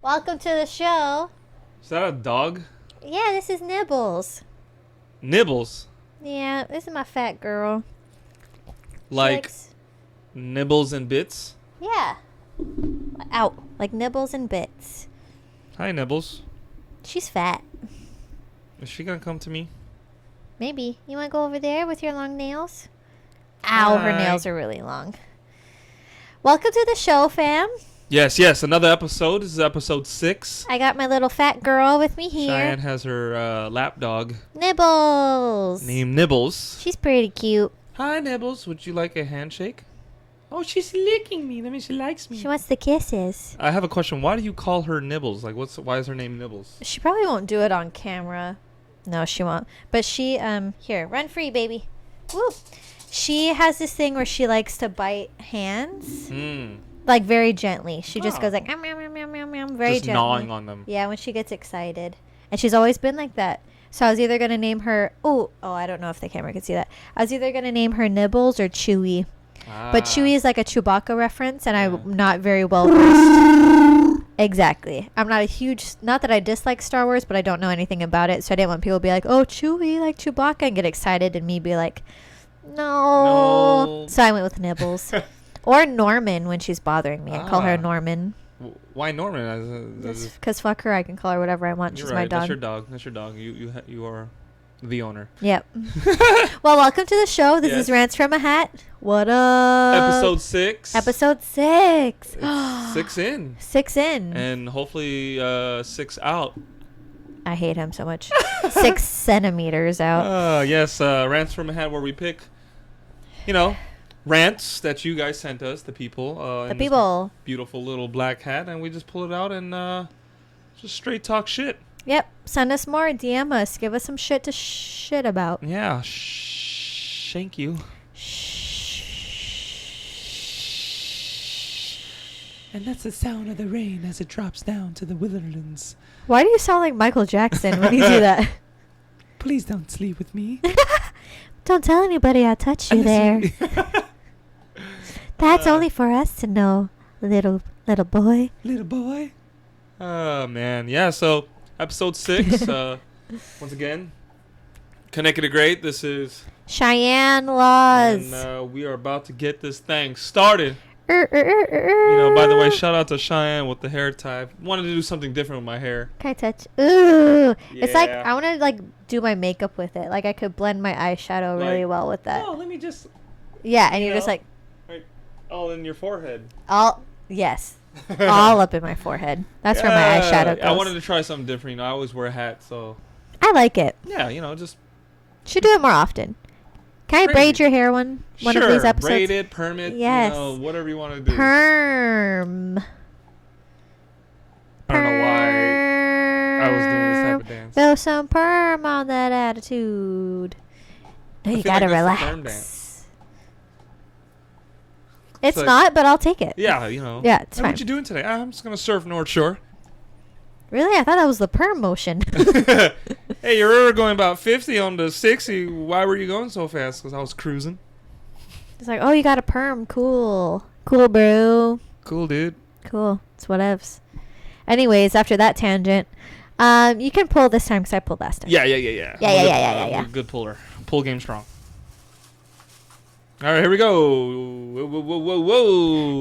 Welcome to the show. Is that a dog? Yeah, this is Nibbles. Nibbles? Yeah, this is my fat girl. Like nibbles and bits? Yeah. Out. Like nibbles and bits. Hi, Nibbles. She's fat. Is she gonna come to me? Maybe. You want to go over there with your long nails? Ow, her Hi. nails are really long. Welcome to the show, fam. Yes. Another episode. This is episode 6. I got my little fat girl with me here. Cheyenne has her lap dog Nibbles. named Nibbles. She's pretty cute. Hi, Nibbles. Would you like a handshake? Oh, she's licking me. That means she likes me. She wants the kisses. I have a question. Why do you call her Nibbles? Like, why is her name Nibbles? She probably won't do it on camera. No, she won't. But she, here, run free, baby. Woo. She has this thing where she likes to bite hands. Like, very gently. She just goes like, meow, meow, meow, meow, meow, very just gently. gnawing on them. Yeah, when she gets excited. And she's always been like that. So I was either going to name her, oh, I don't know if the camera can see that. I was either going to name her Nibbles or Chewy. But Chewy is like a Chewbacca reference, and I'm not very well versed. Exactly. I'm not a huge, not that I dislike Star Wars, but I don't know anything about it. So I didn't want people to be like, oh, Chewy, like Chewbacca, and get excited, and me be like, no. So I went with Nibbles. Or Norman when she's bothering me. I call her Norman. Why Norman? Because fuck her, I can call her whatever I want. You're She's right. my dog. That's your dog. You are the owner. Yep. Well, welcome to the show. This is Rants from a Hat. What up? Episode 6. Episode 6. 6 in. 6 in. And hopefully 6 out. I hate him so much. 6 centimeters out. Yes, Rants from a Hat, where we pick, rants that you guys sent us, the people. The in people. this beautiful little black hat, and we just pull it out and just straight talk shit. Yep. Send us more. DM us. Give us some shit to shit about. Yeah. Thank you. And that's the sound of the rain as it drops down to the witherlands. Why do you sound like Michael Jackson when you do that? Please don't sleep with me. Don't tell anybody I touched you there. That's only for us to know, little boy. Little boy. Oh, man. Yeah, so episode 6. Once again, Keneke The Great. This is Cheyenne Lawes. And we are about to get this thing started. By the way, shout out to Cheyenne with the hair tie. Wanted to do something different with my hair. Can I touch? Ooh. Yeah. It's like, I want to do my makeup with it. Like, I could blend my eyeshadow really well with that. Oh, let me just. Yeah, and you're just like. Right, all in your forehead. Yes. All up in my forehead. That's where my eyeshadow goes. I wanted to try something different. I always wear a hat, so. I like it. Yeah, just. Should do it more often. Can I braid your hair one of these episodes? Braid it, perm it, yes. Whatever you want to do. Perm. I don't know why I was doing this type of dance. Throw some perm on that attitude. No, you gotta relax. It's like, not, but I'll take it. Yeah, Yeah, it's fine. What you doing today? I'm just gonna surf North Shore. Really? I thought that was the perm motion. Hey, you're going about 50 on the 60. Why were you going so fast? Because I was cruising. It's like, oh, you got a perm. Cool. Cool, bro. Cool, dude. Cool. It's whatevs. Anyways, after that tangent, you can pull this time because I pulled last time. Yeah. Yeah. Good puller. Pull game strong. All right, here we go. Whoa.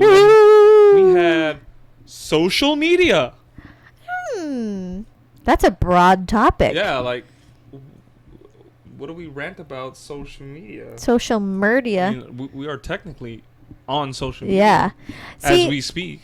We have social media. That's a broad topic. Yeah, like, what do we rant about social media? Social media. I mean, we are technically on social media. Yeah. As we speak.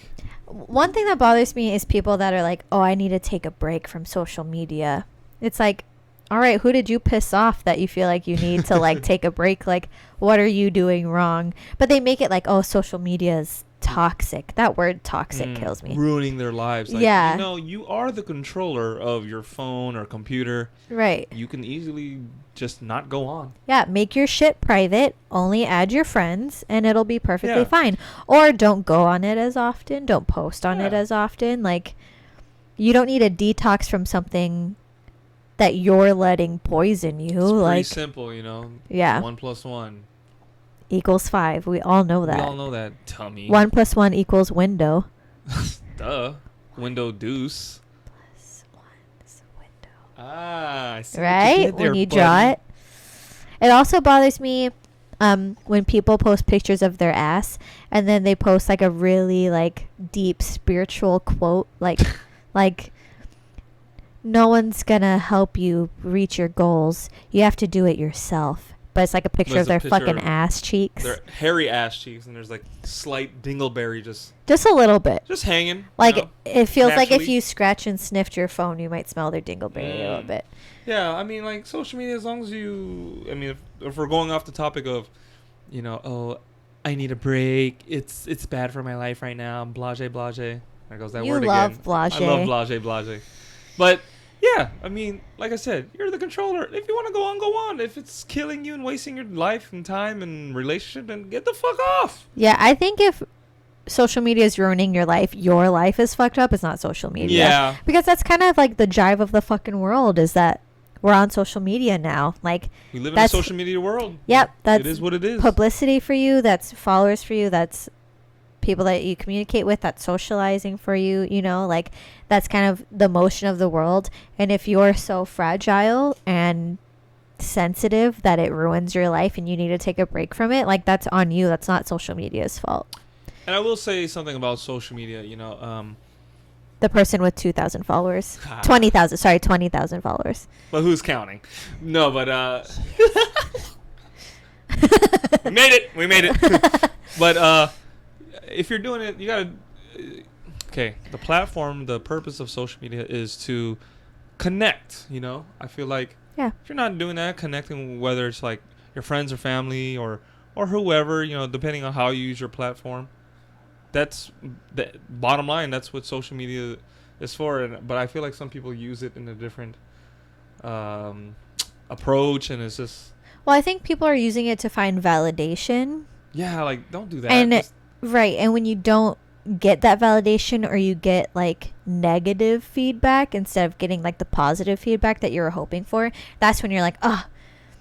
One thing that bothers me is people that are like, oh, I need to take a break from social media. It's like, all right, who did you piss off that you feel like you need to take a break? Like, what are you doing wrong? But they make it like, oh, social media is toxic. That word toxic kills me. Ruining their lives. Like, yeah. You are the controller of your phone or computer. Right. You can easily just not go on. Yeah, make your shit private. Only add your friends, and it'll be perfectly fine. Or don't go on it as often. Don't post on it as often. Like, you don't need a detox from something that you're letting poison you. It's pretty simple, Yeah. 1 + 1 equals 5. We all know that. We all know that, tummy. 1 + 1 equals window. Duh. window deuce. Plus one's window. Ah, I see. Right? When you draw it. It also bothers me when people post pictures of their ass and then they post like a really like deep spiritual quote like no one's gonna help you reach your goals. You have to do it yourself. But it's like a picture of their fucking ass cheeks. Their hairy ass cheeks, and there's like slight dingleberry just a little bit. Just hanging. Like, you know, it feels naturally. like if you scratch and sniffed your phone, you might smell their dingleberry a little bit. Yeah, I mean, like, social media, as long as you... I mean, if we're going off the topic of, you know, oh, I need a break. It's bad for my life right now. I'm blase. There goes that word again. You love blase. I love blase. But... yeah, I mean, like I said, you're the controller. If you want to go on, go on. If it's killing you and wasting your life and time and relationship, then get the fuck off. Yeah, I think if social media is ruining your life is fucked up. It's not social media. Yeah. Because that's kind of like the jive of the fucking world is that we're on social media now. Like, we live in a social media world. Yep. That's it is what it is. Publicity for you. That's followers for you. That's people that you communicate with, that's socializing for you, you know, like that's kind of the motion of the world. And if you're so fragile and sensitive that it ruins your life and you need to take a break from it, like that's on you. That's not social media's fault. And I will say something about social media, you know, the person with 2,000 followers, 20,000 followers. But who's counting? No, but we made it. But if you're doing it, you gotta. Okay, the purpose of social media is to connect. You know, I feel like if you're not doing that, connecting, whether it's like your friends or family or whoever, you know, depending on how you use your platform, that's the bottom line. That's what social media is for. But I feel like some people use it in a different approach, and it's just. Well, I think people are using it to find validation. Yeah, like don't do that. And right, and when you don't get that validation or you get like negative feedback instead of getting like the positive feedback that you were hoping for, that's when you're like, oh,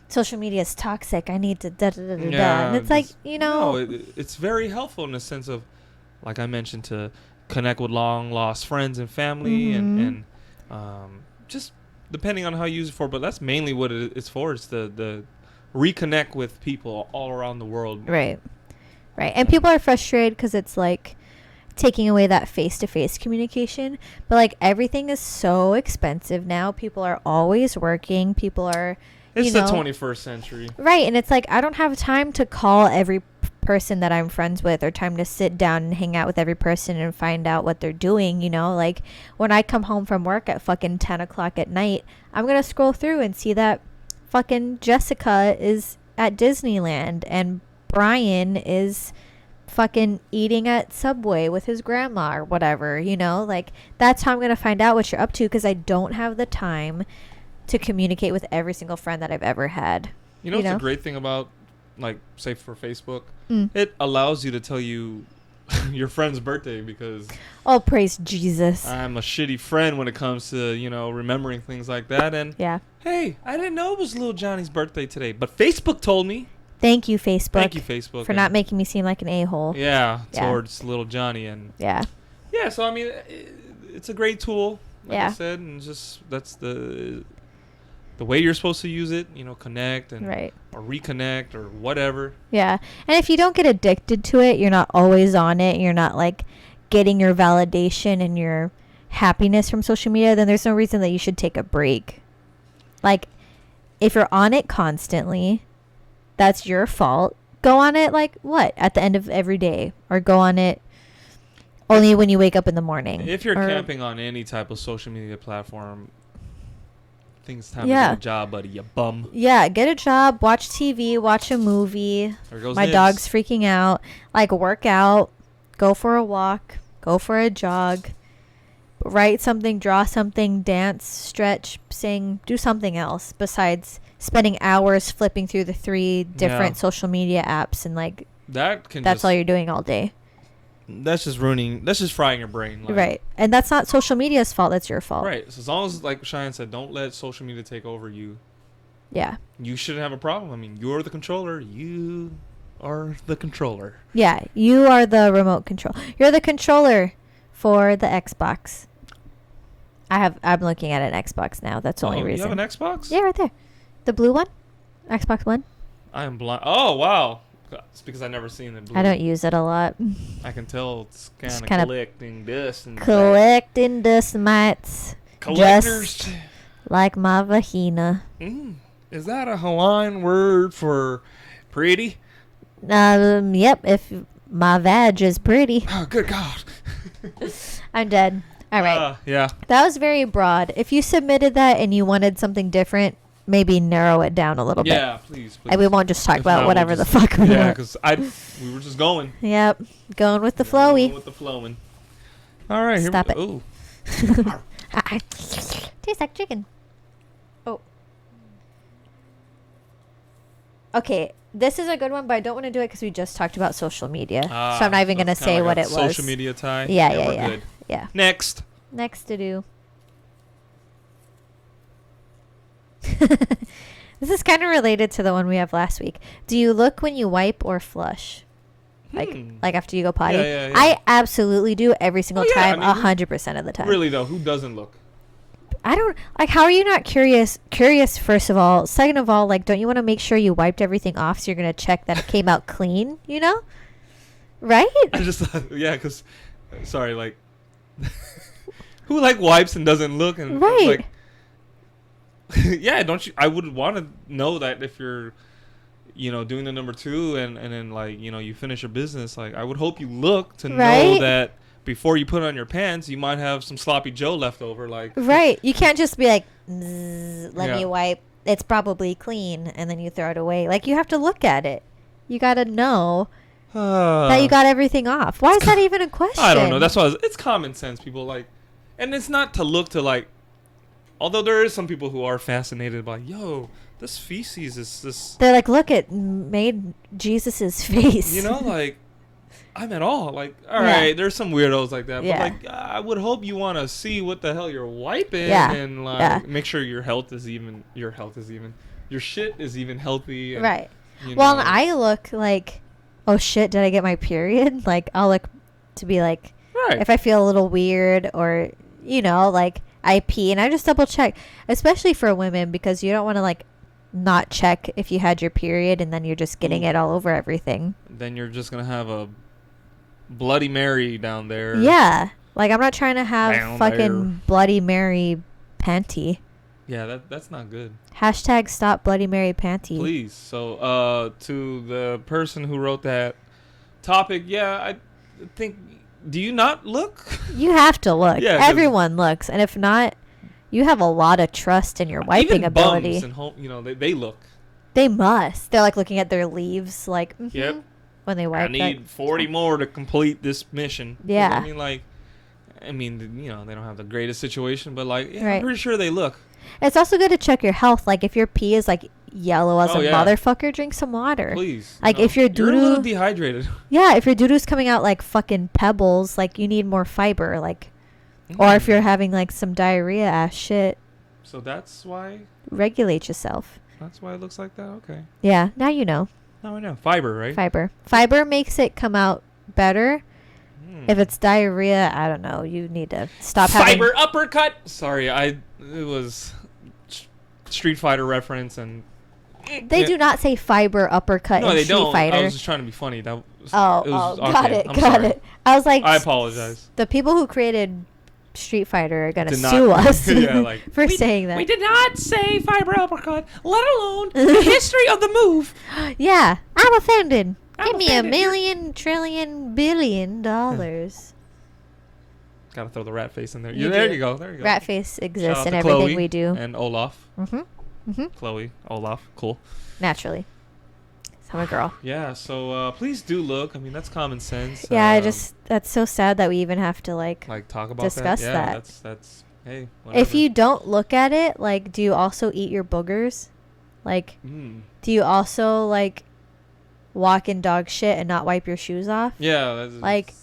social media is toxic. I need to and it's like, you know. No, it's very helpful in the sense of, like I mentioned, to connect with long lost friends and family and just depending on how you use it for. But that's mainly what it's for. It's the reconnect with people all around the world. Right. And people are frustrated because it's like taking away that face-to-face communication. But like everything is so expensive now. People are always working. People are, it's the 21st century. Right. And it's like I don't have time to call every person that I'm friends with or time to sit down and hang out with every person and find out what they're doing. You know, like when I come home from work at fucking 10 o'clock at night, I'm going to scroll through and see that fucking Jessica is at Disneyland and Brian is fucking eating at Subway with his grandma or whatever, you know, like that's how I'm going to find out what you're up to because I don't have the time to communicate with every single friend that I've ever had. You know, it's a great thing about, like, say for Facebook, it allows you to tell you your friend's birthday because oh, praise Jesus, I'm a shitty friend when it comes to, you know, remembering things like that. And hey, I didn't know it was little Johnny's birthday today, but Facebook told me. Thank you, Facebook. Thank you, Facebook. For not making me seem like an a-hole. Yeah, towards little Johnny. And yeah, so, I mean, it's a great tool, like I said, and just that's the way you're supposed to use it, you know, connect and or reconnect or whatever. Yeah, and if you don't get addicted to it, you're not always on it, you're not, like, getting your validation and your happiness from social media, then there's no reason that you should take a break. Like, if you're on it constantly, that's your fault. Go on it, like, what? At the end of every day. Or go on it only when you wake up in the morning. If you're camping on any type of social media platform, I think it's time to get a job, buddy, you bum. Yeah, get a job, watch TV, watch a movie. There goes My Nibs. dog's freaking out. Like, work out, go for a walk, go for a jog, write something, draw something, dance, stretch, sing, do something else besides spending hours flipping through the 3 different social media apps and like that's all you're doing all day. That's just frying your brain. Like, right. And that's not social media's fault, that's your fault. Right. So as long as, like Cheyenne said, don't let social media take over you. Yeah. You shouldn't have a problem. I mean, you're the controller. You are the controller. Yeah. You are the remote control. You're the controller for the Xbox. I'm looking at an Xbox now. That's the only reason. You have an Xbox? Yeah, right there. The blue one? Xbox One? I am blind. Oh, wow. It's because I've never seen it blue. I don't use it a lot. I can tell it's kind of kinda collecting dust. And collecting dust mites. collectors. Just like my vagina. Is that a Hawaiian word for pretty? Yep. If my vag is pretty. Oh, good God. I'm dead. All right. Yeah. That was very broad. If you submitted that and you wanted something different, maybe narrow it down a little bit. Yeah, please. And we won't just talk If about not, whatever we'll the fuck we Yeah, want. because we were just going. Yep. Going with the flowy. Going with the flowing. All right. Stop here it. we go. Ooh. Tastes like chicken. Oh. Okay. This is a good one, but I don't want to do it because we just talked about social media. So I'm not even going to it's kinda say like what a it was. Social media tie. Yeah, we're yeah. Good. Yeah. Next. Next to do. This is kind of related to the one we have last week. Do you look when you wipe or flush? Like after you go potty? Yeah. I absolutely do every single time, I mean, 100% of the time. Really though, who doesn't look? I don't like. How are you not curious? Curious, first of all. Second of all, like, don't you want to make sure you wiped everything off so you're gonna check that it came out clean? You know, right? I just thought, yeah, because sorry, like, who like wipes and doesn't look and Right. like, yeah, don't you? I would want to know that if you're, doing the number 2 and then like you finish your business. Like, I would hope you look to know Right? that before you put on your pants, you might have some sloppy Joe left over. Like, Right. You can't just be like, let Yeah. me wipe. It's probably clean, and then you throw it away. Like, you have to look at it. You gotta know that you got everything off. Why is that even a question? I don't know. That's why it's common sense. People like, and it's not to look to like. Although there is some people who are fascinated by, this feces is this. They're like, look, it made Jesus's face. Like, I'm at all. Like, all Yeah. right, there's some weirdos like that. Yeah. But, like, I would hope you want to see what the hell you're wiping. Yeah. And, like, Yeah. make sure your shit is even healthy. And, Right. Well, and know. I look like, oh shit, did I get my period? Like, I'll look to be like, Right. if I feel a little weird or, like I pee, and I just double check, especially for women, because you don't want to like not check if you had your period and then you're just getting it all over everything. Then you're just going to have a Bloody Mary down there. Yeah. Like, I'm not trying to have Down fucking there. Bloody Mary panty. Yeah, that's not good. Hashtag stop Bloody Mary panty. Please. So, to the person who wrote that topic, yeah, I think, do you not look? You have to look. Yeah, 'cause- everyone looks. And if not, you have a lot of trust in your wiping Even ability. bums and home, they look. They must. They're like looking at their leaves, like, Yep. when they wipe. I need 40 more to complete this mission. 'Cause, Yeah. I mean, they don't have the greatest situation, but like, yeah, Right. I'm pretty sure they look. It's also good to check your health. Like, if your pee is like yellow as Oh, a yeah. motherfucker, drink some water. Please. Like, if your you're a little doo-doo- dehydrated. Yeah, if your doo-doo's coming out like fucking pebbles, like, you need more fiber. Like, or if you're having like some diarrhea ass shit, So that's why regulate yourself. it looks like that. Okay. Yeah, now you know. Now I know. Fiber, right? Fiber makes it come out better. Mm. If it's diarrhea, I don't know. You need to stop having. Fiber uppercut. Sorry, it was Street Fighter reference and. They Yeah. do not say fiber uppercut No, in they Street don't. Fighter. I was just trying to be funny. That was, Oh, it was, got okay, it, I'm got sorry. it. I was like, I apologize. the people who created Street Fighter are gonna Did not- sue us Yeah, like, for saying that. We did not say fiber uppercut, let alone the history of the move. Yeah, I'm offended. I'm Give me offended. $1 million, trillion, billion dollars. Gotta throw the rat face in there. You There do. you go. There you go. Rat face Shout exists out in to everything Chloe we do. and Olaf. Mm-hmm. Chloe, Olaf, cool. Naturally. I'm a girl. Yeah, so please do look. I mean, that's common sense. Yeah, that's so sad that we even have to like talk about discuss that. that. Yeah, that's hey. Whatever. if you don't look at it, like, do you also eat your boogers? Like, do you also like walk in dog shit and not wipe your shoes off? Yeah, that's, Like,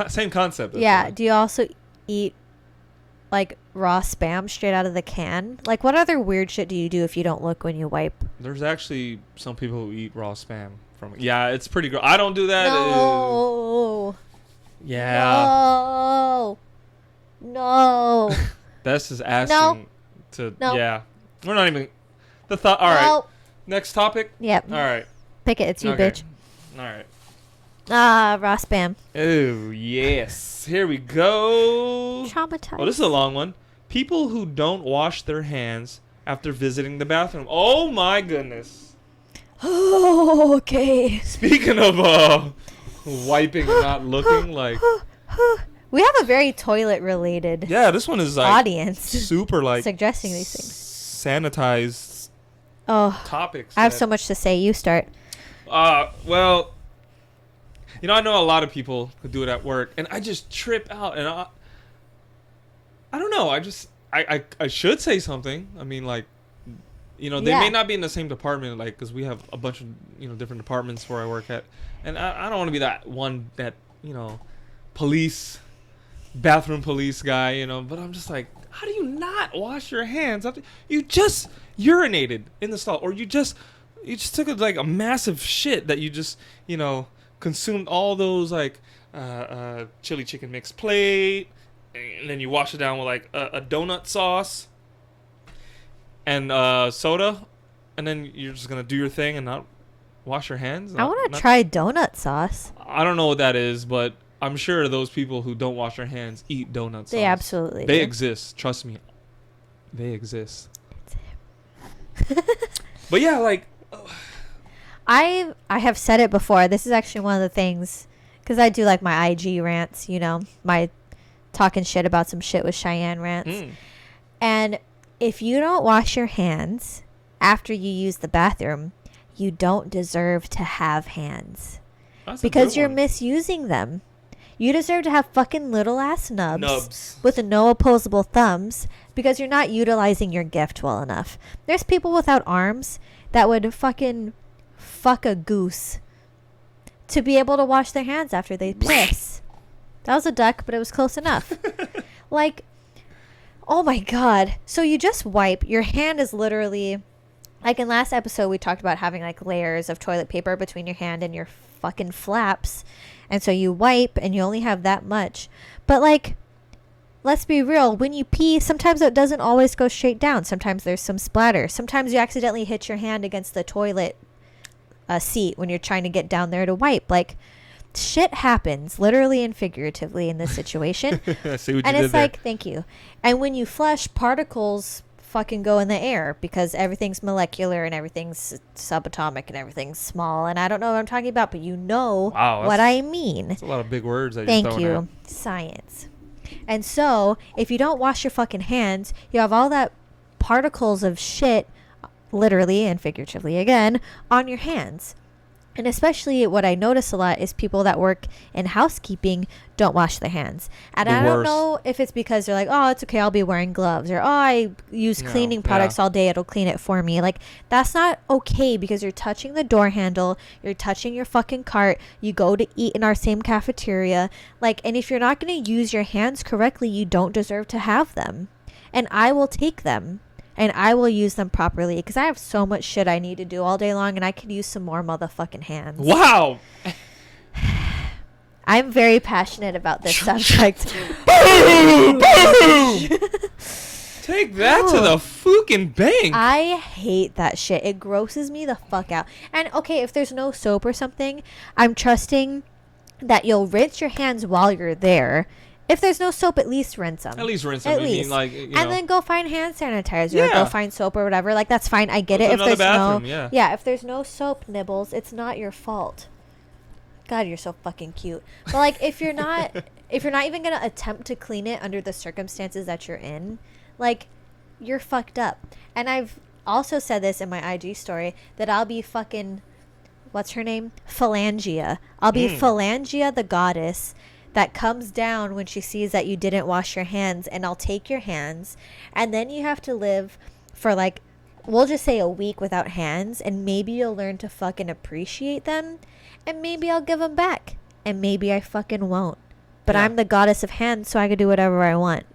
same concept. That's yeah. why. Do you also eat like raw spam straight out of the can? Like, what other weird shit do you do if you don't look when you wipe? There's actually some people who eat raw spam from. Yeah, it's pretty gross. I don't do that. No. Yeah. No. That's just asking to. No. Yeah. We're not even. The thought. All right. Next topic. Yep. All right. Pick it. It's you, Okay. bitch. All right. Raw spam. Oh, yes. Here we go. Traumatized. Oh, this is a long one. People who don't wash their hands after visiting the bathroom. Oh, my goodness. Oh, okay. Speaking of wiping and not looking, like... We have a very toilet-related Yeah, this one is like... audience. Super, like... Suggesting these things. Sanitized topics. I have so much to say. You start. Well... You know, I know a lot of people who do it at work, and I just trip out, and I don't know. I should say something. I mean, like, you know, they may not be in the same department, like, because we have a bunch of, you know, different departments where I work at, and I don't want to be that one that, you know, bathroom police guy, you know, but I'm just like, how do you not wash your hands after you just urinated in the stall, or you just took a massive shit that you just, you know, consumed all those like chili chicken mixed plate, and then you wash it down with like a donut sauce and soda, and then you're just gonna do your thing and not wash your hands. I want to try donut sauce. I don't know what that is, but I'm sure those people who don't wash their hands eat donut sauce. They absolutely they do. exist. Trust me, they exist. But yeah, like. I have said it before. This is actually one of the things, because I do like my IG rants, you know, my talking shit about some shit with Cheyenne rants. And if you don't wash your hands after you use the bathroom, you don't deserve to have hands. Because you're misusing them. You deserve to have fucking little ass nubs with no opposable thumbs because you're not utilizing your gift well enough. There's people without arms that would fucking fuck a goose to be able to wash their hands after they piss. That was a duck, but it was close enough. Like, oh my god. So you just wipe. Your hand is literally, like in last episode we talked about having like layers of toilet paper between your hand and your fucking flaps. And so you wipe and you only have that much. But like, let's be real, when you pee, sometimes it doesn't always go straight down. Sometimes there's some splatter. Sometimes you accidentally hit your hand against the toilet seat when you're trying to get down there to wipe. Like, shit happens literally and figuratively in this situation. I see what and you it's did like there. Thank you. And when you flush, particles fucking go in the air because everything's molecular and everything's subatomic and everything's small, and I don't know what I'm talking about, but you know what I mean. That's a lot of big words that Thank you're throwing you out. Science. And so if you don't wash your fucking hands, you have all that particles of shit, literally and figuratively again, on your hands. And especially what I notice a lot is people that work in housekeeping don't wash their hands. And I don't know if it's because they're like, oh, it's okay, I'll be wearing gloves. Or, oh, I use cleaning products all day, it'll clean it for me. Like, that's not okay because you're touching the door handle. You're touching your fucking cart. You go to eat in our same cafeteria. Like, and if you're not going to use your hands correctly, you don't deserve to have them. And I will take them. And I will use them properly because I have so much shit I need to do all day long, and I could use some more motherfucking hands. Wow. I'm very passionate about this subject. Take that to the fucking bank. I hate that shit. It grosses me the fuck out. And okay, if there's no soap or something, I'm trusting that you'll rinse your hands while you're there. If there's no soap, at least rinse them. At least rinse them. At least. Like, and then go find hand sanitizer or go find soap or whatever. Like, that's fine. I get it. If there's if there's no soap, Nibbles, it's not your fault. God, you're so fucking cute. But like, if you're not even gonna attempt to clean it under the circumstances that you're in, like, you're fucked up. And I've also said this in my IG story that I'll be fucking, what's her name? Phalangia. I'll be Phalangia the goddess that comes down when she sees that you didn't wash your hands, and I'll take your hands, and then you have to live for like, we'll just say a week without hands, and maybe you'll learn to fucking appreciate them, and maybe I'll give them back, and maybe I fucking won't. But I'm the goddess of hands, so I can do whatever I want.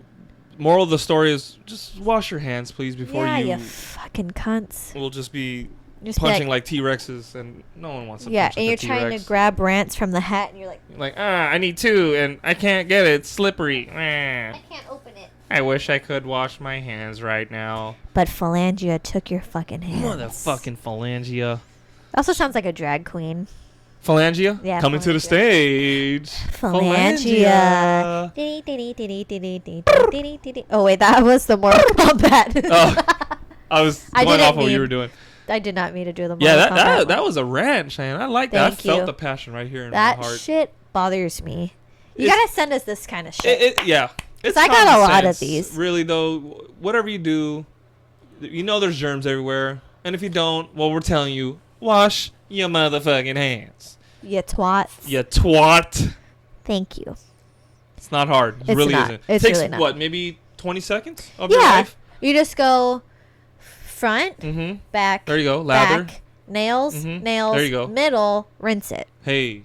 Moral of the story is just wash your hands, please, before you fucking cunts. We'll just be punching like T-Rexes, and no one wants to punch and you're trying to grab Rants from the hat, and you're like, I need two, and I can't get it. It's slippery. I can't open it. I wish I could wash my hands right now. But phalangia took your fucking hands. Motherfucking phalangia. Also sounds like a drag queen. Phalangia? Yeah, Coming to the stage. Phalangia. Oh, wait, that was the Mortal Kombat. Oh, I was going off of what you were doing. I did not mean to do the Mortal Kombat. Yeah, that was a rant, Cheyenne. I like that. I felt the passion right here in my heart. That shit bothers me. You gotta send us this kind of shit. Yeah. It's I got a lot of these. Really, though, whatever you do, you know there's germs everywhere. And if you don't, well, we're telling you, wash your motherfucking hands. You twat. You twat. Thank you. It's not hard. It really isn't. It takes, really not. What, maybe 20 seconds of your life? You just go front, back. There you go. Lather. Back, nails, nails. There you go. Middle, rinse it. Hey,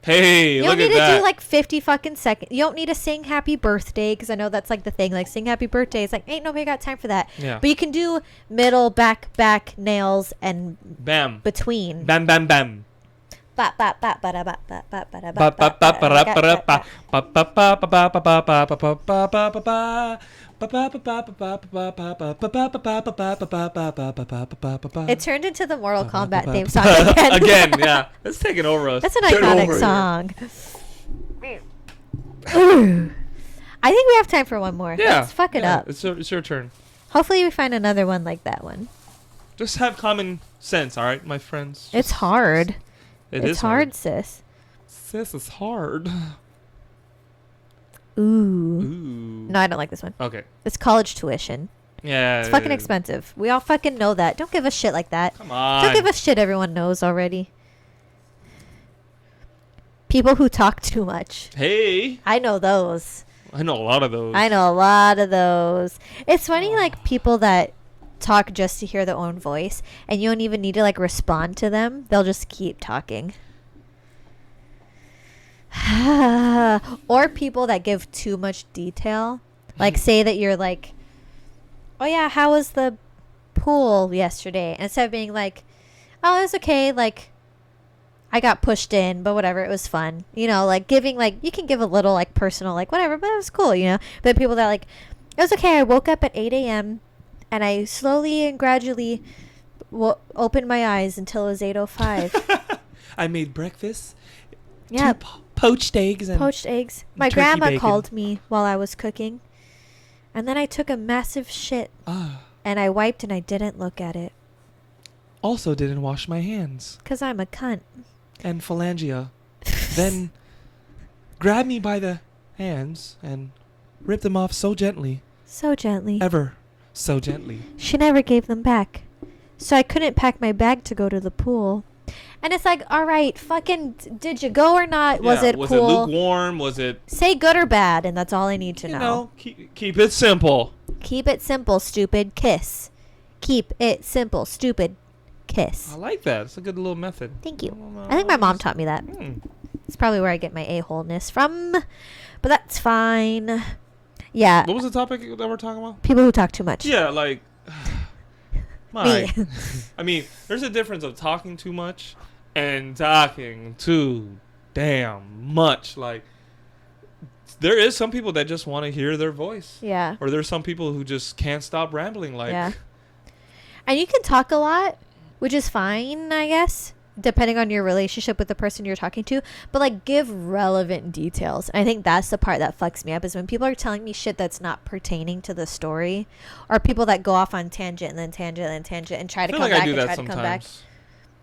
look at that. You don't need to do like 50 fucking seconds. You don't need to sing happy birthday, because I know that's like the thing. Like, sing happy birthday. It's like, ain't nobody got time for that. Yeah. But you can do middle, back, nails, and bam. Between. Bam, bam, bam. It turned into the Mortal Kombat theme song again. Again, yeah. It's taking over us. That's an iconic song. I think we have time for one more. Yeah. Let's fuck it up. It's your turn. Hopefully we find another one like that one. Just have common sense, all right, my friends? It's hard. It's hard, sis. Sis, it's hard. Ooh. Ooh. No, I don't like this one. Okay. It's college tuition. Yeah. It's fucking expensive. We all fucking know that. Don't give a shit like that. Come on. Don't give a shit everyone knows already. People who talk too much. Hey. I know those. I know a lot of those. It's funny, like, people that talk just to hear their own voice, and you don't even need to, like, respond to them. They'll just keep talking. Or people that give too much detail. Like, say that you're like, oh yeah, how was the pool yesterday? And instead of being like, oh, it was okay, like, I got pushed in, but whatever, it was fun. You know, like, giving, like, you can give a little, like, personal, like, whatever, but it was cool, you know? But people that are like, it was okay, I woke up at 8 a.m., and I slowly and gradually opened my eyes until it was 8:05. I made breakfast. Yeah. Poached eggs. My grandma bacon. called me while I was cooking. And then I took a massive shit. And I wiped and I didn't look at it. Also didn't wash my hands. 'Cause I'm a cunt. And phalangia. Then grabbed me by the hands and ripped them off so gently. So gently. Ever so gently. She never gave them back. So I couldn't pack my bag to go to the pool. And it's like, all right, fucking, did you go or not? Was it was cool? Was it lukewarm? Was it... Say good or bad, and that's all I need to know. You know, keep it simple. Keep it simple, stupid. Kiss. Keep it simple, stupid. Kiss. I like that. It's a good little method. Thank you. I think my mom taught me that. It's probably where I get my a-holeness from. But that's fine. Yeah. What was the topic that we're talking about? People who talk too much. Yeah, like... I mean, there's a difference of talking too much and talking too damn much. Like, there is some people that just want to hear their voice. Yeah. Or there's some people who just can't stop rambling. Like, yeah. And you can talk a lot, which is fine, I guess, depending on your relationship with the person you're talking to. But, like, give relevant details. And I think that's the part that fucks me up, is when people are telling me shit that's not pertaining to the story, or people that go off on tangent and then tangent and tangent and try to come back and try to come back.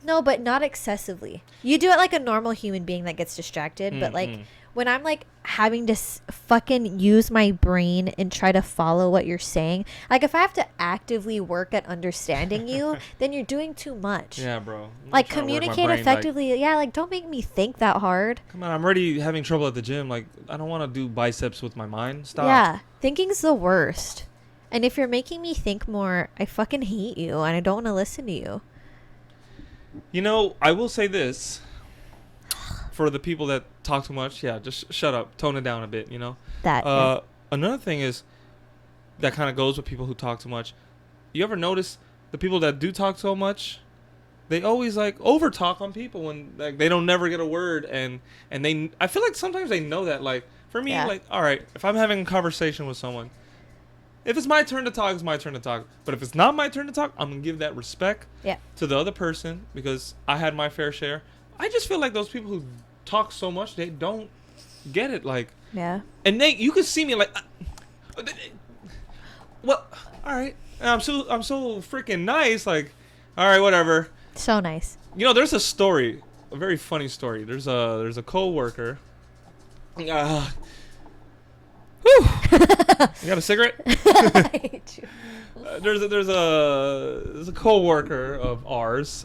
No, but not excessively. You do it like a normal human being that gets distracted. But, like, when I'm, like, having to fucking use my brain and try to follow what you're saying, like, if I have to actively work at understanding you, then you're doing too much. Yeah, bro. Like, communicate effectively. Like, yeah, like, don't make me think that hard. Come on, I'm already having trouble at the gym. Like, I don't want to do biceps with my mind. Stop. Yeah, thinking's the worst. And if you're making me think more, I fucking hate you, and I don't want to listen to you. You know, I will say this. For the people that talk too much, yeah, just shut up. Tone it down a bit, you know? Another thing is that kind of goes with people who talk too much. You ever notice the people that do talk so much, they always, like, over-talk on people when, like, they don't never get a word. And I feel like sometimes they know that. Like, for me, like, all right, if I'm having a conversation with someone, If it's my turn to talk, it's my turn to talk. But if it's not my turn to talk, I'm gonna give that respect to the other person because I had my fair share. I just feel like those people who talk so much, they don't get it. Like, and you can see me like, well, all right. And I'm so freaking nice. Like, all right, whatever. So nice. You know, there's a story, a very funny story. There's a coworker. Whew. You got a cigarette? I hate you. There's a coworker of ours.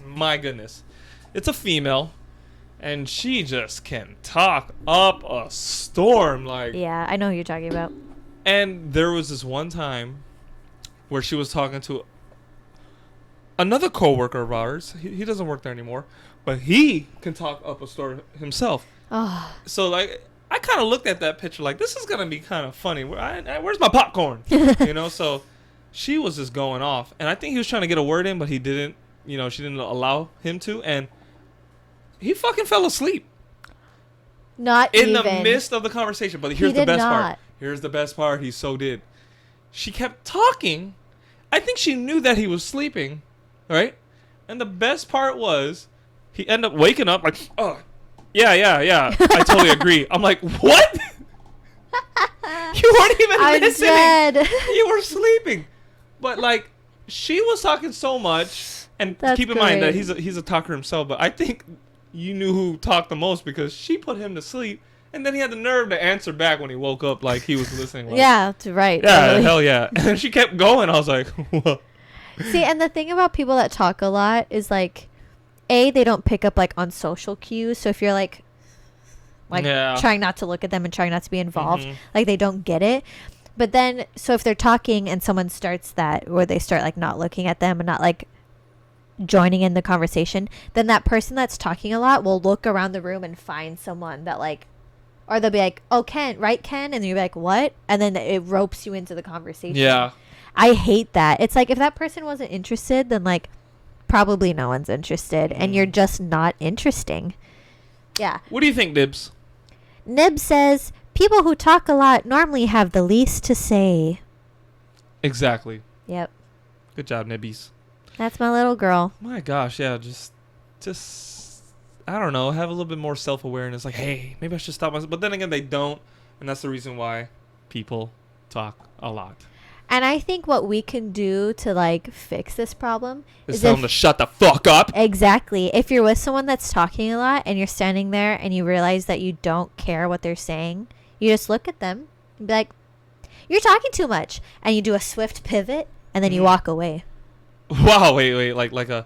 My goodness, it's a female, and she just can talk up a storm. Like, yeah, I know who you're talking about. And there was this one time where she was talking to another coworker of ours. He doesn't work there anymore, but he can talk up a storm himself. Oh. So like, I kind of looked at that picture like, this is gonna be kind of funny. Where's my popcorn? You know. So she was just going off, and I think he was trying to get a word in, but he didn't. You know, she didn't allow him to, and he fucking fell asleep. Not in even. the midst of the conversation. But here's the best part. Here's the best part. He so did. She kept talking. I think she knew that he was sleeping, right? And the best part was, he ended up waking up like, oh, yeah. I totally agree. I'm like, what? You weren't even listening. Dead. You were sleeping. But like, she was talking so much. And keep in mind that he's a talker himself, but I think you knew who talked the most because she put him to sleep, and then he had the nerve to answer back when he woke up like he was listening. Like, yeah, right. Yeah, totally. hell yeah. And then she kept going. I was like, whoa. See, and the thing about people that talk a lot is like, they don't pick up like on social cues. So if you're like trying not to look at them and trying not to be involved, like they don't get it. But then, so if they're talking and someone starts that, or they start like not looking at them and not like joining in the conversation, then that person that's talking a lot will look around the room and find someone that like, or they'll be like, oh, Ken, right, Ken? And you'll be like, what? And then it ropes you into the conversation. Yeah. I hate that. It's like, if that person wasn't interested, then like probably no one's interested, and you're just not interesting. Yeah. What do you think, Nibs? Nibs says, people who talk a lot normally have the least to say. Exactly. Yep. Good job, Nibbies. That's my little girl. My gosh, yeah, just I don't know, have a little bit more self-awareness. Like, hey, maybe I should stop myself. But then again, they don't, and that's the reason why people talk a lot. And I think what we can do to like fix this problem is tell them to shut the fuck up. Exactly. If you're with someone that's talking a lot and you're standing there and you realize that you don't care what they're saying, you just look at them and be like, "You're talking too much," and you do a swift pivot and then you walk away. Wow, wait, like a...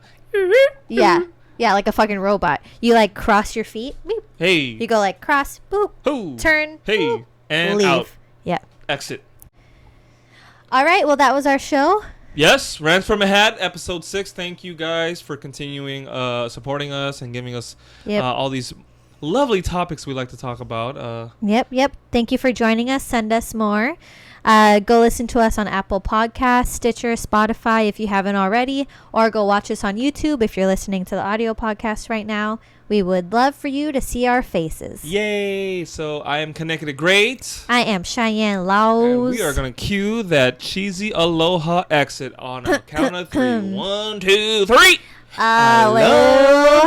Yeah, like a fucking robot. You like cross your feet. Boop. Hey. You go like cross, boop, Ooh. turn, hey, boop, and leave. out. Yeah. Exit. All right, well, that was our show. Yes, Rants from a Hat, episode 6. Thank you guys for continuing supporting us and giving us all these lovely topics we like to talk about. Yep. Thank you for joining us. Send us more. Go listen to us on Apple Podcasts, Stitcher, Spotify if you haven't already, or go watch us on YouTube if you're listening to the audio podcast right now. We would love for you to see our faces. Yay! So I am Keneke The Great. I am Cheyenne Lawes. And we are going to cue that cheesy aloha exit on a count of 3. 1, 2, 3. Aloha.